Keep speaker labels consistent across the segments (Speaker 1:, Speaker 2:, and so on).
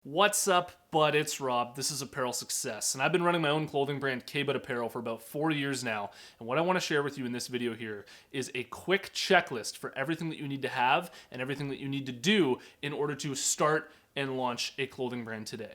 Speaker 1: What's up, bud? It's Rob. This is Apparel Success, and I've been running my own clothing brand, K-Bud Apparel, for about 4 years now. And what I want to share with you in this video here is a quick checklist for everything that you need to have and everything that you need to do in order to start and launch a clothing brand today.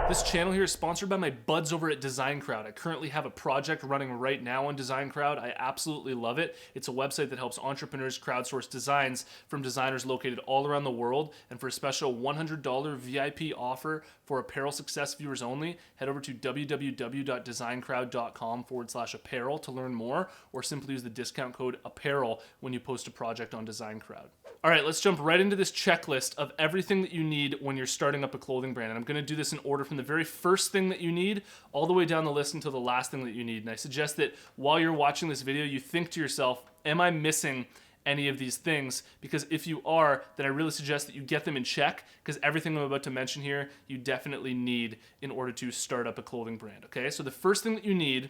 Speaker 1: This channel here is sponsored by my buds over at Design Crowd. I currently have a project running right now on Design Crowd. I absolutely love it. It's a website that helps entrepreneurs crowdsource designs from designers located all around the world. And for a special $100 VIP offer for Apparel Success viewers only, head over to www.designcrowd.com/apparel to learn more, or simply use the discount code APPAREL when you post a project on Design Crowd. All right, let's jump right into this checklist of everything that you need when you're starting up a clothing brand. And I'm gonna do this in order from the very first thing that you need all the way down the list until the last thing that you need. And I suggest that while you're watching this video, you think to yourself, am I missing any of these things? Because if you are, then I really suggest that you get them in check, because everything I'm about to mention here, you definitely need in order to start up a clothing brand, okay? So the first thing that you need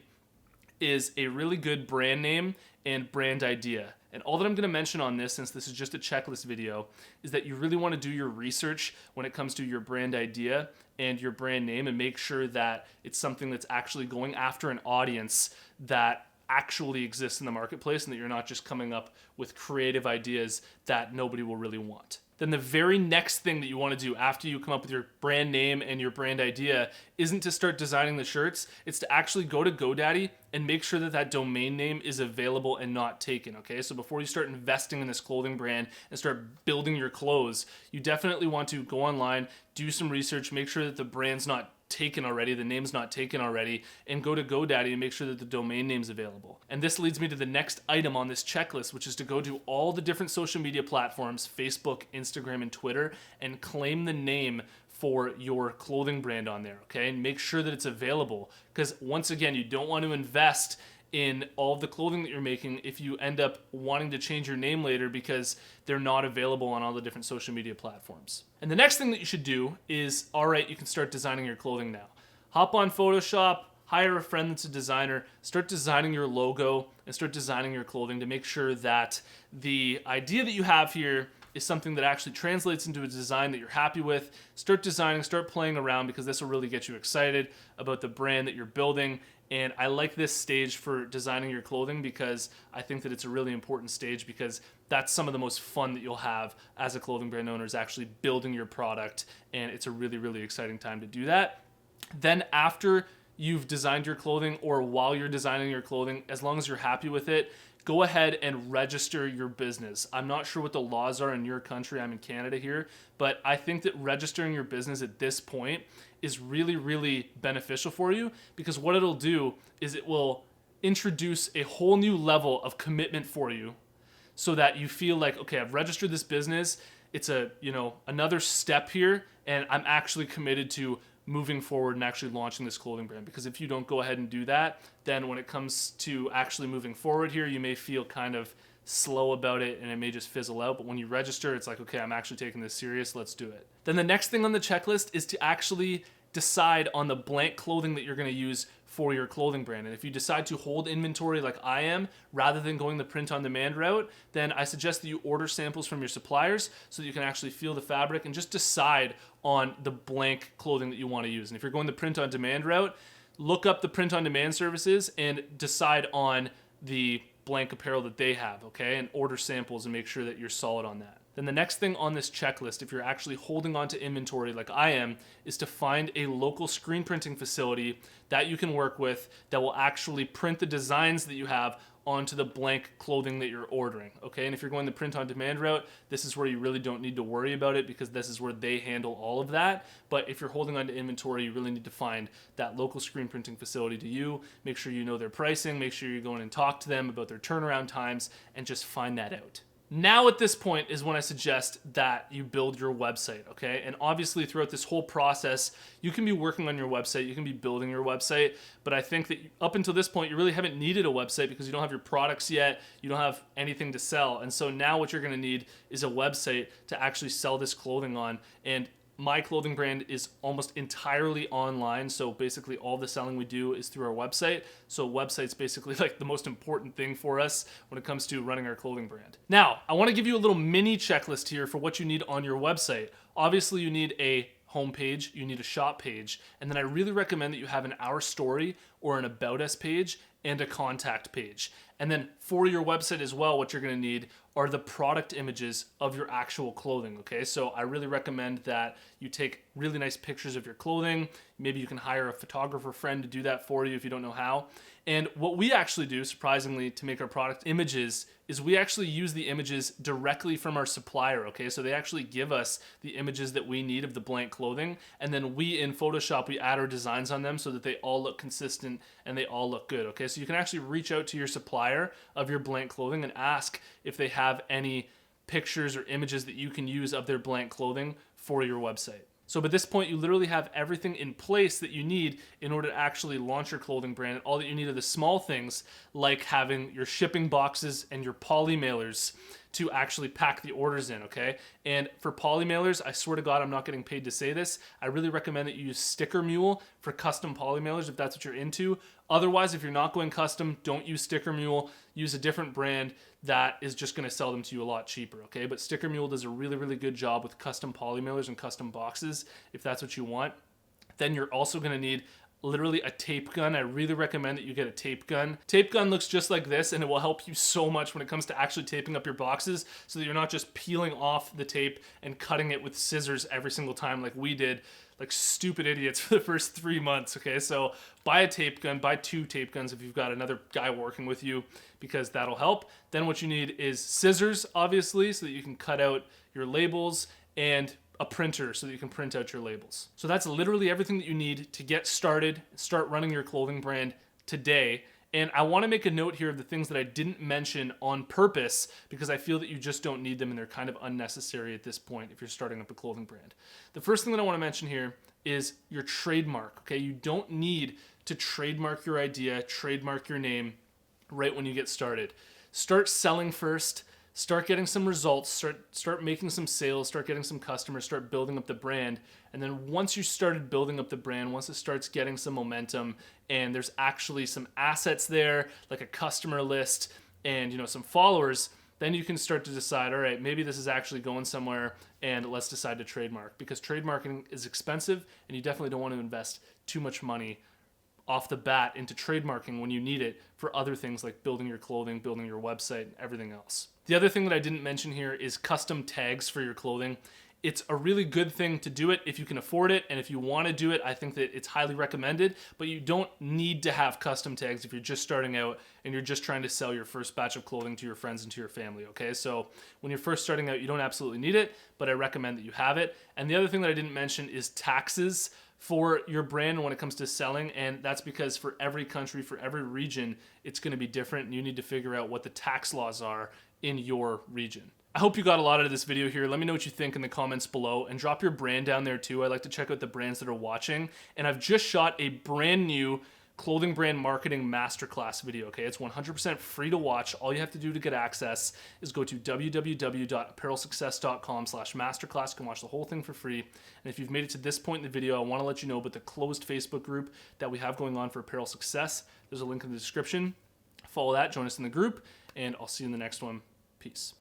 Speaker 1: is a really good brand name and brand idea. And all that I'm going to mention on this, since this is just a checklist video, is that you really want to do your research when it comes to your brand idea and your brand name, and make sure that it's something that's actually going after an audience that actually exists in the marketplace, and that you're not just coming up with creative ideas that nobody will really want. Then the very next thing that you want to do after you come up with your brand name and your brand idea isn't to start designing the shirts. It's to actually go to GoDaddy and make sure that that domain name is available and not taken, okay? So before you start investing in this clothing brand and start building your clothes, you definitely want to go online, do some research, make sure that the brand's not taken already, the name's not taken already, and go to GoDaddy and make sure that the domain name's available. And this leads me to the next item on this checklist, which is to go to all the different social media platforms, Facebook, Instagram, and Twitter, and claim the name for your clothing brand on there, okay? And make sure that it's available, because once again, you don't want to invest in all of the clothing that you're making if you end up wanting to change your name later because they're not available on all the different social media platforms. And the next thing that you should do is, all right, you can start designing your clothing now. Hop on Photoshop, hire a friend that's a designer, start designing your logo and start designing your clothing to make sure that the idea that you have here is something that actually translates into a design that you're happy with. Start designing, start playing around, because this will really get you excited about the brand that you're building. And I like this stage for designing your clothing because I think that it's a really important stage, because that's some of the most fun that you'll have as a clothing brand owner, is actually building your product. And it's a really, really exciting time to do that. Then after you've designed your clothing, or while you're designing your clothing, as long as you're happy with it, go ahead and register your business. I'm not sure what the laws are in your country. I'm in Canada here, but I think that registering your business at this point is really, really beneficial for you, because what it'll do is it will introduce a whole new level of commitment for you, so that you feel like, okay, I've registered this business. It's another step here, and I'm actually committed to moving forward and actually launching this clothing brand. Because if you don't go ahead and do that, then when it comes to actually moving forward here, you may feel kind of slow about it and it may just fizzle out. But when you register, it's like, okay, I'm actually taking this serious, let's do it. Then the next thing on the checklist is to actually decide on the blank clothing that you're going to use for your clothing brand. And if you decide to hold inventory like I am, rather than going the print on demand route, then I suggest that you order samples from your suppliers so that you can actually feel the fabric and just decide on the blank clothing that you want to use. And if you're going the print on demand route, look up the print on demand services and decide on the blank apparel that they have, okay? And order samples and make sure that you're solid on that. Then the next thing on this checklist, if you're actually holding on to inventory like I am, is to find a local screen printing facility that you can work with that will actually print the designs that you have onto the blank clothing that you're ordering, okay? And if you're going the print on demand route, this is where you really don't need to worry about it, because this is where they handle all of that. But if you're holding on to inventory, you really need to find that local screen printing facility to you. Make sure you know their pricing, make sure you go in and talk to them about their turnaround times, and just find that out. Now at this point is when I suggest that you build your website, okay? And obviously throughout this whole process, you can be working on your website, you can be building your website, but I think that up until this point, you really haven't needed a website because you don't have your products yet, you don't have anything to sell. And so now what you're gonna need is a website to actually sell this clothing on. And my clothing brand is almost entirely online. So basically all the selling we do is through our website. So website's basically like the most important thing for us when it comes to running our clothing brand. Now, I want to give you a little mini checklist here for what you need on your website. Obviously you need a homepage, you need a shop page, and then I really recommend that you have an Our Story or an About Us page and a contact page. And then for your website as well, what you're gonna need are the product images of your actual clothing, okay? So I really recommend that you take really nice pictures of your clothing. Maybe you can hire a photographer friend to do that for you if you don't know how. And what we actually do, surprisingly, to make our product images is we actually use the images directly from our supplier, okay? So they actually give us the images that we need of the blank clothing, and then we, in Photoshop, we add our designs on them so that they all look consistent and they all look good, okay? So you can actually reach out to your supplier of your blank clothing and ask if they have any pictures or images that you can use of their blank clothing for your website. So at this point, you literally have everything in place that you need in order to actually launch your clothing brand. All that you need are the small things like having your shipping boxes and your poly mailers to actually pack the orders in, okay? And for poly mailers, I swear to God, I'm not getting paid to say this. I really recommend that you use Sticker Mule for custom poly mailers if that's what you're into. Otherwise, if you're not going custom, don't use Sticker Mule. Use a different brand that is just gonna sell them to you a lot cheaper, okay? But Sticker Mule does a really, really good job with custom poly mailers and custom boxes if that's what you want. Then you're also gonna need literally a tape gun. I really recommend that you get a tape gun. Tape gun looks just like this, and it will help you so much when it comes to actually taping up your boxes so that you're not just peeling off the tape and cutting it with scissors every single time like we did, like stupid idiots for the first 3 months, okay? So buy a tape gun, buy 2 tape guns if you've got another guy working with you, because that'll help. Then what you need is scissors, obviously, so that you can cut out your labels, and a printer so that you can print out your labels. So that's literally everything that you need to get started, start running your clothing brand today. And I want to make a note here of the things that I didn't mention on purpose because I feel that you just don't need them and they're kind of unnecessary at this point if you're starting up a clothing brand. The first thing that I want to mention here is your trademark, okay? You don't need to trademark your idea, trademark your name right when you get started. Start selling first. Start getting some results, start making some sales, start getting some customers, start building up the brand. And then once you started building up the brand, once it starts getting some momentum and there's actually some assets there, like a customer list and some followers, then you can start to decide, all right, maybe this is actually going somewhere and let's decide to trademark, because trademarking is expensive and you definitely don't want to invest too much money off the bat into trademarking when you need it for other things like building your clothing, building your website, and everything else. The other thing that I didn't mention here is custom tags for your clothing. It's a really good thing to do it if you can afford it, and if you want to do it, I think that it's highly recommended, but you don't need to have custom tags if you're just starting out and you're just trying to sell your first batch of clothing to your friends and to your family, okay? So when you're first starting out, you don't absolutely need it, but I recommend that you have it. And the other thing that I didn't mention is taxes for your brand when it comes to selling, and that's because for every country, for every region, it's going to be different, and you need to figure out what the tax laws are in your region. I hope you got a lot out of this video here. Let me know what you think in the comments below, and drop your brand down there too. I like to check out the brands that are watching, and I've just shot a brand new clothing brand marketing masterclass video, okay? It's 100% free to watch. All you have to do to get access is go to www.apparelsuccess.com/masterclass. You can watch the whole thing for free. And if you've made it to this point in the video, I want to let you know about the closed Facebook group that we have going on for Apparel Success. There's a link in the description. Follow that, join us in the group, and I'll see you in the next one. Peace.